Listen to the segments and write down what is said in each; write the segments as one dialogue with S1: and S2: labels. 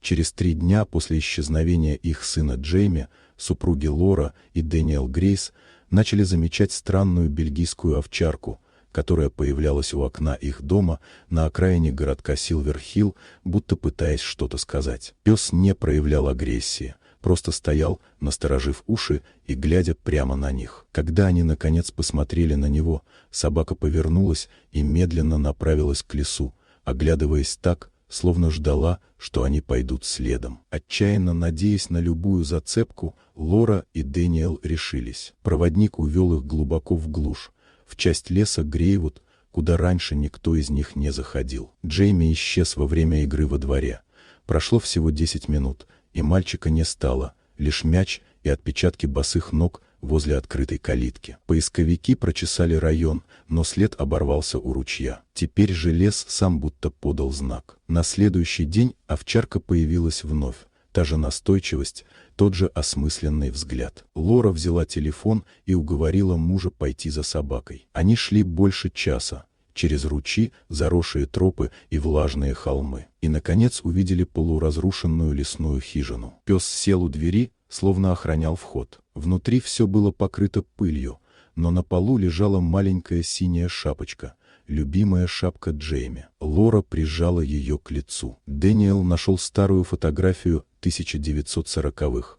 S1: Через 3 дня после исчезновения их сына Джейми, супруги Лора и Дэниел Грейс начали замечать странную бельгийскую овчарку, которая появлялась у окна их дома на окраине городка Силвер-Хилл, будто пытаясь что-то сказать. Пес не проявлял агрессии, просто стоял, насторожив уши и глядя прямо на них. Когда они наконец посмотрели на него, собака повернулась и медленно направилась к лесу, оглядываясь так, словно ждала, что они пойдут следом. Отчаянно надеясь на любую зацепку, Лора и Дэниел решились. Проводник увел их глубоко в глушь, в часть леса Грейвуд, куда раньше никто из них не заходил. Джейми исчез во время игры во дворе. Прошло всего 10 минут, и мальчика не стало, лишь мяч и отпечатки босых ног возле открытой калитки. Поисковики прочесали район, но след оборвался у ручья. Теперь же лес сам будто подал знак. На следующий день овчарка появилась вновь. Та же настойчивость, тот же осмысленный взгляд. Лора взяла телефон и уговорила мужа пойти за собакой. Они шли больше часа, через ручьи, заросшие тропы и влажные холмы. И, наконец, увидели полуразрушенную лесную хижину. Пес сел у двери, словно охранял вход. Внутри все было покрыто пылью, но на полу лежала маленькая синяя шапочка, любимая шапка Джейми. Лора прижала ее к лицу. Дэниел нашел старую фотографию 1940-х.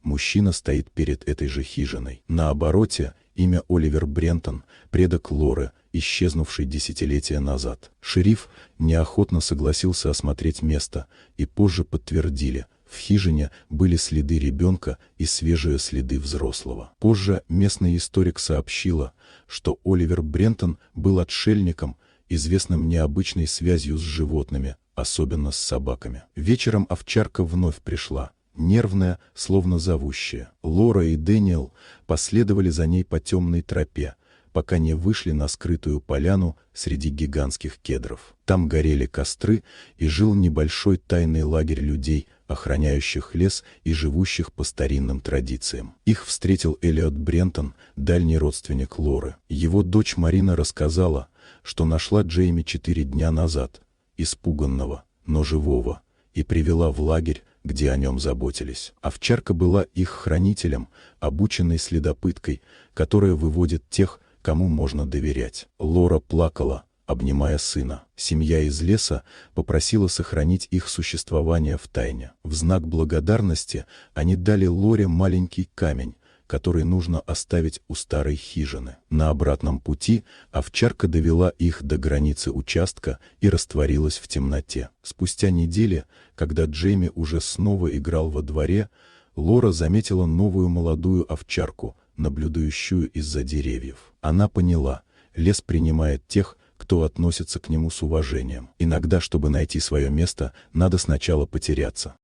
S1: Мужчина стоит перед этой же хижиной. На обороте имя Оливер Брентон, предок Лоры, исчезнувший десятилетия назад. Шериф неохотно согласился осмотреть место, и позже подтвердили, в хижине были следы ребенка и свежие следы взрослого. Позже местный историк сообщила, что Оливер Брентон был отшельником, известным необычной связью с животными, особенно с собаками. Вечером овчарка вновь пришла, нервная, словно зовущая. Лора и Дэниел последовали за ней по темной тропе, пока не вышли на скрытую поляну среди гигантских кедров. Там горели костры, и жил небольшой тайный лагерь людей, охраняющих лес и живущих по старинным традициям. Их встретил Элиот Брентон, дальний родственник Лоры. Его дочь Марина рассказала, что нашла Джейми 4 дня назад, испуганного, но живого, и привела в лагерь, где о нем заботились. Овчарка была их хранителем, обученной следопыткой, которая выводит тех, кому можно доверять. Лора плакала, обнимая сына. Семья из леса попросила сохранить их существование в тайне. В знак благодарности они дали Лоре маленький камень, который нужно оставить у старой хижины. На обратном пути овчарка довела их до границы участка и растворилась в темноте. Спустя недели, когда Джейми уже снова играл во дворе, Лора заметила новую молодую овчарку, наблюдающую из-за деревьев. Она поняла, лес принимает тех, кто относится к нему с уважением. Иногда, чтобы найти свое место, надо сначала потеряться.